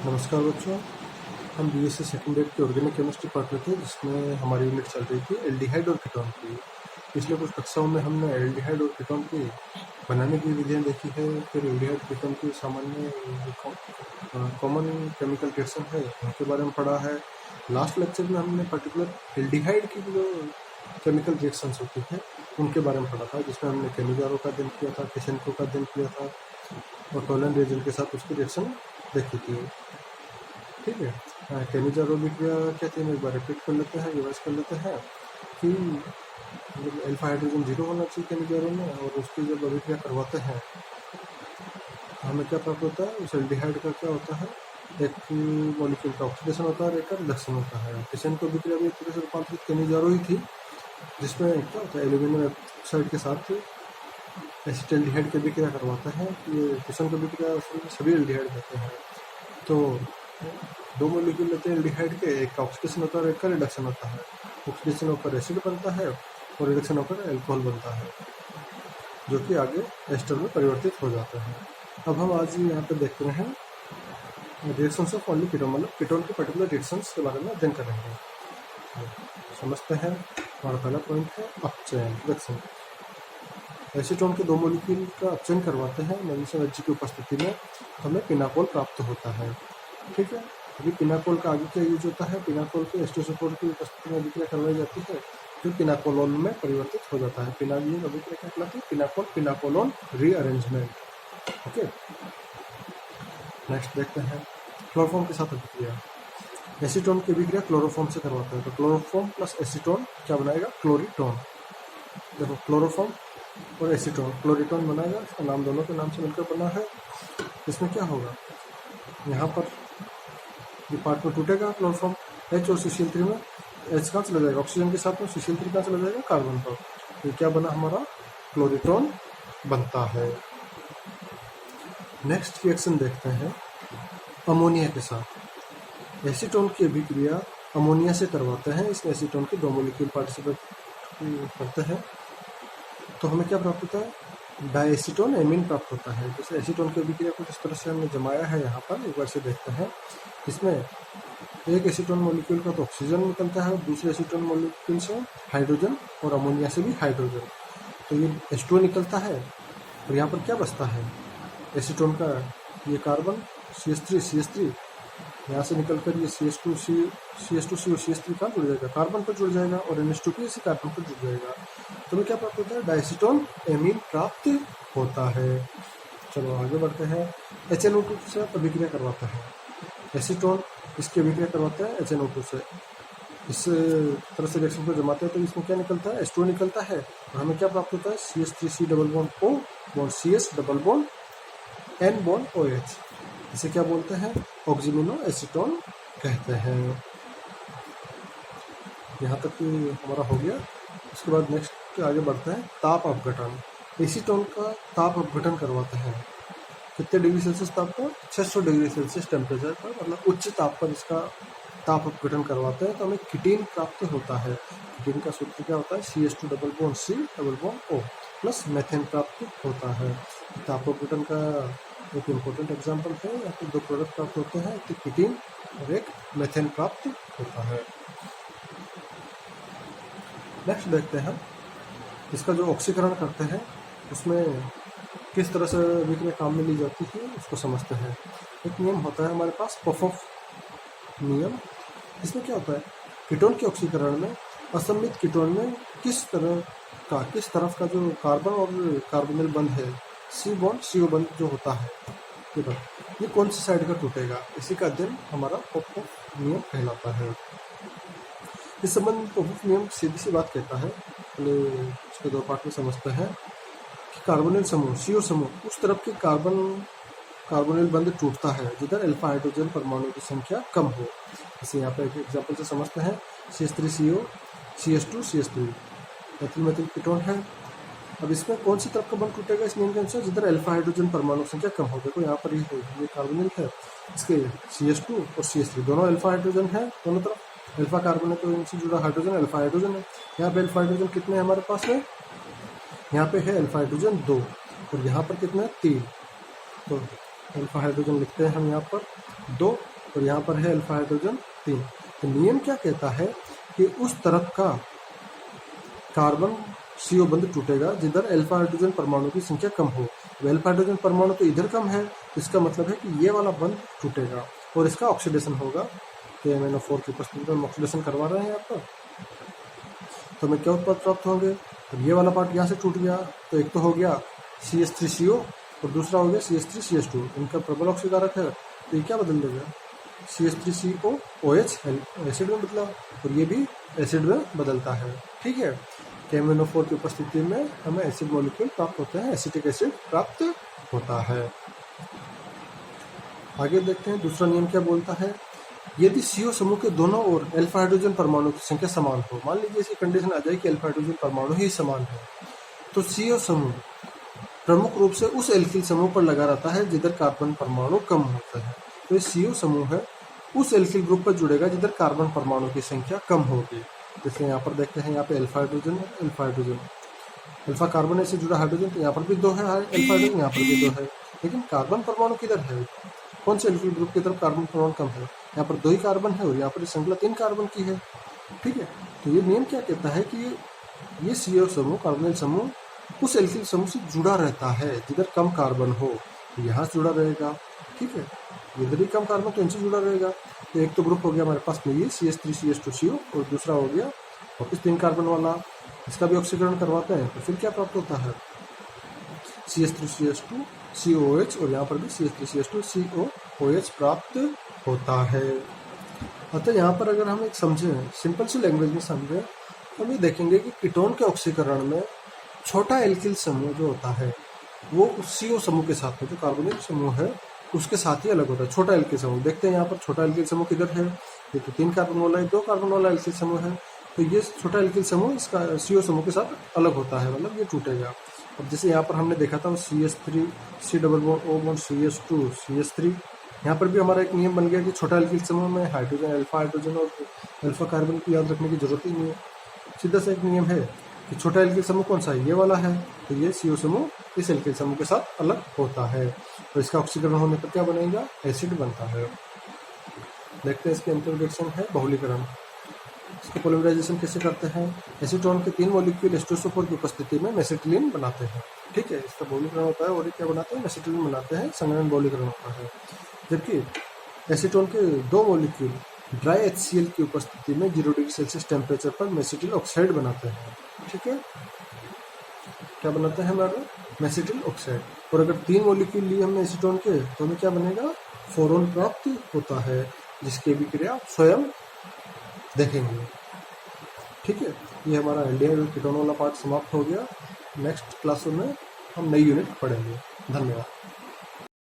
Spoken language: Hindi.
नमस्कार बच्चों, हम बीएससी सेकंड ईयर की ऑर्गेनिक केमिस्ट्री पढ़ रहे थे, जिसमें हमारी यूनिट चल रही थी एल्डिहाइड और कीटोन की। पिछले कुछ कक्षाओं में हमने एल्डिहाइड और कीटोन की बनाने की विधियां देखी है, फिर एल्डिहाइड कीटोन की सामान्य कॉमन केमिकल रिएक्शन है उनके बारे में पढ़ा है। लास्ट लेक्चर में हमने पर्टिकुलर एल्डिहाइड की जो केमिकल रिएक्शंस होती है उनके बारे में पढ़ा था, जिसमें हमने केमिजारो का अध्ययन किया था, किशेनको का अध्ययन किया था और टोलन रिएजेंट के साथ उसकी रिएक्शन देखी थी। ठीक है, केमिजारो अभिक्रिया क्या थी, एक बार रिपीट कर लेते हैं, रिवाइज कर लेते हैं कि जब अल्फा हाइड्रोजन 0 होना चाहिए केमिजारो में, और उसकी जब अभिक्रिया करवाते हैं तो हमें क्या प्राप्त होता है, उस एल्डिहाइड का क्या होता है, एक मॉलिक्यूल का ऑक्सीडेशन होता है और एक का रिडक्शन होता है। किशेनको अभिक्रिया भी एक तरह से रूपांतरित केमिजारो ही थी, जिसमें क्या होता है, एल्यूमिनियम ऑक्साइड के साथ एसिटाल्डिहाइड की अभिक्रिया करवाता है। ये किशेनको अभिक्रिया सभी एल्डिहाइड देते हैं। तो दो मॉलिक्यूल लेते हैं एल्डिहाइड के, एक का ऑक्सीडेशन होता है और एक का रिडक्शन होता है। ऑक्सीडेशन होकर एसिड बनता है और रिडक्शन होकर अल्कोहल बनता है, जो कि आगे एस्टर में परिवर्तित हो जाता है। अब हम आज यहाँ पे देखते हैं रिएक्शंस ऑफ ओनली कीटोन, मतलब कीटोन के पर्टिकुलर रिएक्शंस के बारे में अध्ययन करेंगे। समझते हैं। हमारा पहला पॉइंट है अपचयन रिएक्शन। एसीटोन के दो मॉलिक्यूल का अपचयन करवाते हैं मैग्नीशियम Hg की उपस्थिति में, हमें पिनाकोल प्राप्त होता है। ठीक है, अभी पिनाकोल का आगे क्या यूज होता है, पिनाकोल के H2SO4 की उपस्थिति में अभिक्रिया करवाई जाती है, जो पिनाकोलोन में परिवर्तित हो जाता है। पिनाकोल अभिक्रिया क्या कहलाती है, पिनाकोल पिनाकोलोन रीअरेंजमेंट। ओके, नेक्स्ट देखते हैं क्लोरोफॉर्म के साथ अभिक्रिया। एसीटोन की अभिक्रिया क्लोरोफॉर्म से करवाता है, तो क्लोरोफॉर्म प्लस एसीटोन क्या बनाएगा, क्लोरीटोन। देखो, क्लोरोफॉर्म और एसीटोन क्लोरीटोन बनाएगा, इसका नाम दोनों के नाम से मिलकर बना है। इसमें क्या होगा, यहाँ पर ये पार्ट में टूटेगा क्लोरोफॉर्म, H और CCl3 में H कहाँ चला जाएगा, ऑक्सीजन के साथ में CCl3 कहाँ चला जाएगा, कार्बन पर। तो क्या बना हमारा, क्लोरीटोन बनता है। नेक्स्ट रिएक्शन देखते हैं अमोनिया के साथ। एसीटोन की अभिक्रिया अमोनिया से करवाते हैं, इसमें एसीटोन के दो मॉलिक्यूल पार्टिसिपेट करते हैं, तो हमें क्या प्राप्त होता है, डायएसीटोन एमीन प्राप्त होता है। जैसे एसीटोन की अभिक्रिया कुछ इस तरह से हमने जमाया है, यहाँ पर एक बार से देखते हैं। इसमें एक एसीटोन मॉलिक्यूल का तो ऑक्सीजन निकलता है और दूसरे एसीटोन मॉलिक्यूल से हाइड्रोजन, और अमोनिया से भी हाइड्रोजन, तो ये H2O निकलता है। और यहाँ पर क्या बचता है, एसीटोन का ये कार्बन CH3 यहाँ से निकलकर ये CH2C और CH3 कहाँ जुड़ जाएगा, कार्बन पर जुड़ जाएगा, और NH2 भी इसी कार्बन पर जुड़ जाएगा। तो हमें क्या प्राप्त होता है, डायएसीटोन एमीन प्राप्त होता है। चलो आगे बढ़ते हैं। HNO2 से अभिक्रिया करवाता है एसीटोन, इसकी अभिक्रिया करवाता है HNO2 से। इस तरह से रिएक्शन को जमाते हैं तो इसमें क्या निकलता है, H2O निकलता है, और हमें क्या प्राप्त होता है, CH3C double bond O bond CS double bond N bond OH। इसे क्या बोलते हैं, ऑक्सीमिनो एसीटोन कहते हैं। यहाँ तक कि हमारा हो गया। उसके बाद नेक्स्ट आगे बढ़ते हैं ताप अपघटन। एसीटोन का ताप अपघटन करवाते हैं, कितने डिग्री सेल्सियस ताप पर, 600 डिग्री सेल्सियस टेम्परेचर पर, मतलब उच्च ताप पर इसका ताप अपघटन करवाते हैं, तो हमें कीटीन प्राप्त होता है। कीटीन का सूत्र क्या होता है, CH2 double bond C double bond O plus methane प्राप्त होता है। ताप अपघटन का एक इम्पोर्टेंट एग्जाम्पल है, या फिर दो प्रोडक्ट प्राप्त होते हैं, एक कीटीन और एक मेथेन प्राप्त होता है। नेक्स्ट देखते हैं इसका जो ऑक्सीकरण करते हैं उसमें किस तरह से अभिक्रिया काम में ली जाती है, उसको समझते हैं। एक नियम होता है हमारे पास, पॉफॉफ नियम। इसमें क्या होता है, कीटोन के ऑक्सीकरण में असममित कीटोन में किस तरफ का जो कार्बन और कार्बोनिल बंध है, C बॉन्ड CO बंध जो होता है, ये कौन सी साइड का टूटेगा, इसी का अध्ययन हमारा पॉफॉफ नियम कहलाता है। इस संबंध में पॉफॉफ नियम सीधी सी बात कहता है, पहले इसके दो पार्ट में समझते हैं कि कार्बोनिल समूह CO समूह उस तरफ के कार्बोनिल बंध टूटता है जिधर अल्फा हाइड्रोजन परमाणु की संख्या कम हो। जैसे यहाँ पर एक एग्जाम्पल से समझते हैं, CH3CO CH2 CH3 ethyl methyl ketone है। अब इसमें कौन सी तरफ का बंध टूटेगा इस नियम के अनुसार, जिधर अल्फा हाइड्रोजन परमाणु संख्या कम हो। देखो यहाँ पर ये कार्बोनिल है, इसके CH2 और CH3 दोनों अल्फा हाइड्रोजन है, दोनों तरफ अल्फा कार्बन है, तो इनसे जुड़ा हाइड्रोजन अल्फा हाइड्रोजन है। यहाँ पे अल्फा हाइड्रोजन कितने हैं हमारे पास में, यहाँ पे है अल्फा हाइड्रोजन 2, और यहाँ पर कितना है 3, तो अल्फा हाइड्रोजन लिखते हैं हम यहाँ पर 2 और यहाँ पर है अल्फा हाइड्रोजन 3। तो नियम क्या कहता है कि उस तरफ का कार्बन CO बंध टूटेगा जिधर अल्फा हाइड्रोजन परमाणु की संख्या कम हो। अल्फा हाइड्रोजन परमाणु तो इधर कम है, तो इसका मतलब है कि ये वाला बंध टूटेगा और इसका ऑक्सीडेशन होगा। तो MnO4 की उपस्थिति में ऑक्सीडेशन करवा रहे हैं आपका, तो हमें क्या उत्पाद प्राप्त होंगे। तो ये वाला पार्ट यहाँ से टूट गया, तो एक तो हो गया CH3CO और दूसरा हो गया CH3CH2। इनका प्रबल ऑक्सीकारक है, तो ये क्या बदल देगा, CH3CO OH एसिड में बदला, और ये भी एसिड में बदलता है। ठीक है, MnO4 की उपस्थिति में हमें एसिड मॉलिक्यूल प्राप्त होते हैं, एसिटिक एसिड प्राप्त होता है। आगे देखते हैं दूसरा नियम क्या बोलता है। यदि CO समूह के दोनों ओर अल्फा हाइड्रोजन परमाणु की संख्या समान हो, मान लीजिए ऐसी कंडीशन आ जाए कि अल्फा हाइड्रोजन परमाणु ही समान है, तो CO समूह प्रमुख रूप से उस एल्किल समूह पर लगा रहता है जिधर कार्बन परमाणु कम होता है। तो ये CO समूह है उस एल्किल ग्रुप पर जुड़ेगा जिधर कार्बन परमाणु की संख्या कम होगी। जैसे यहाँ पर देखते हैं, यहाँ पे अल्फा हाइड्रोजन अल्फा कार्बन से जुड़ा हाइड्रोजन, तो यहाँ पर भी 2 है अल्फा हाइड्रोजन, यहाँ पर भी 2 है, लेकिन कार्बन परमाणु किधर है, कौन से एल्किल ग्रुप की तरफ कार्बन परमाणु कम है, यहाँ पर 2 ही कार्बन है और यहाँ पर श्रृंखला 3 कार्बन की है। ठीक है, तो ये नियम क्या कहता है कि ये CO समूह, कार्बोनिल समूह उस एल्किल समूह से जुड़ा रहता है जिधर कम कार्बन हो, तो यहाँ से जुड़ा रहेगा। ठीक है, इधर भी कम कार्बन तो इनसे जुड़ा रहेगा। तो एक तो ग्रुप हो गया हमारे पास में ये CH3CH2CO और दूसरा हो गया वापस 3 कार्बन वाला, इसका भी ऑक्सीकरण करवाते हैं, तो फिर क्या प्राप्त होता है, CH3CH2 COOH और यहाँ पर भी CH3CH2 COOH प्राप्त होता है। अतः यहाँ पर अगर हम एक समझें, सिंपल सी लैंग्वेज में समझें, तो हम ये देखेंगे कि कीटोन के ऑक्सीकरण में छोटा एल्किल समूह जो होता है वो उस CO समूह के साथ में, जो कार्बोनिल समूह है उसके साथ ही अलग होता है। छोटा एल्किल समूह देखते हैं, यहाँ पर छोटा एल्किल समूह किधर है, ये तो 3 कार्बन वाला है, 2 कार्बन वाला एल्किल समूह है, तो ये छोटा एल्किल समूह इसका CO समूह के साथ अलग होता है, मतलब ये टूटेगा। अब जैसे यहाँ पर हमने देखा था CH3 C+O CH2 यहाँ पर भी हमारा एक नियम बन गया कि छोटा एल्किल समूह में हाइड्रोजन, अल्फा हाइड्रोजन और अल्फा कार्बन की याद रखने की जरूरत ही नहीं है। सीधा सा एक नियम है कि छोटा एल्किल समूह कौन सा है, ये वाला है, तो ये CO समूह इस एल्किल समूह के साथ अलग होता है, तो इसका ऑक्सीकरण होने पर क्या बनेगा, एसिड बनता है। देखते हैं इसके अंतिम रिएक्शन है बहुलीकरण। इसको पोलिमराइजेशन कैसे करते हैं, एसीटोन के 3 मॉलिक्यूल H2SO4 की उपस्थिति में मेसिटिलीन बनाते हैं। ठीक है, इसका बहुलीकरण होता है और ये क्या बनाते हैं, मेसिटिलीन बनाते हैं, संघनन बहुलीकरण होता है। जबकि एसीटोन के 2 मॉलिक्यूल ड्राई HCl की उपस्थिति में 0 डिग्री सेल्सियस टेम्परेचर पर मेसिटिल ऑक्साइड बनाते हैं। ठीक है, क्या बनाते हैं हमारा, मेसिटिल ऑक्साइड। और अगर 3 मॉलिक्यूल लिए हमने एसीटोन के, तो हमें क्या बनेगा, फोरॉन प्राप्त होता है, जिसकी अभिक्रिया स्वयं देखेंगे। ठीक है, ये हमारा एल्डिहाइड और कीटोन वाला पार्ट समाप्त हो गया। नेक्स्ट क्लास में हम नई यूनिट पढ़ेंगे। धन्यवाद।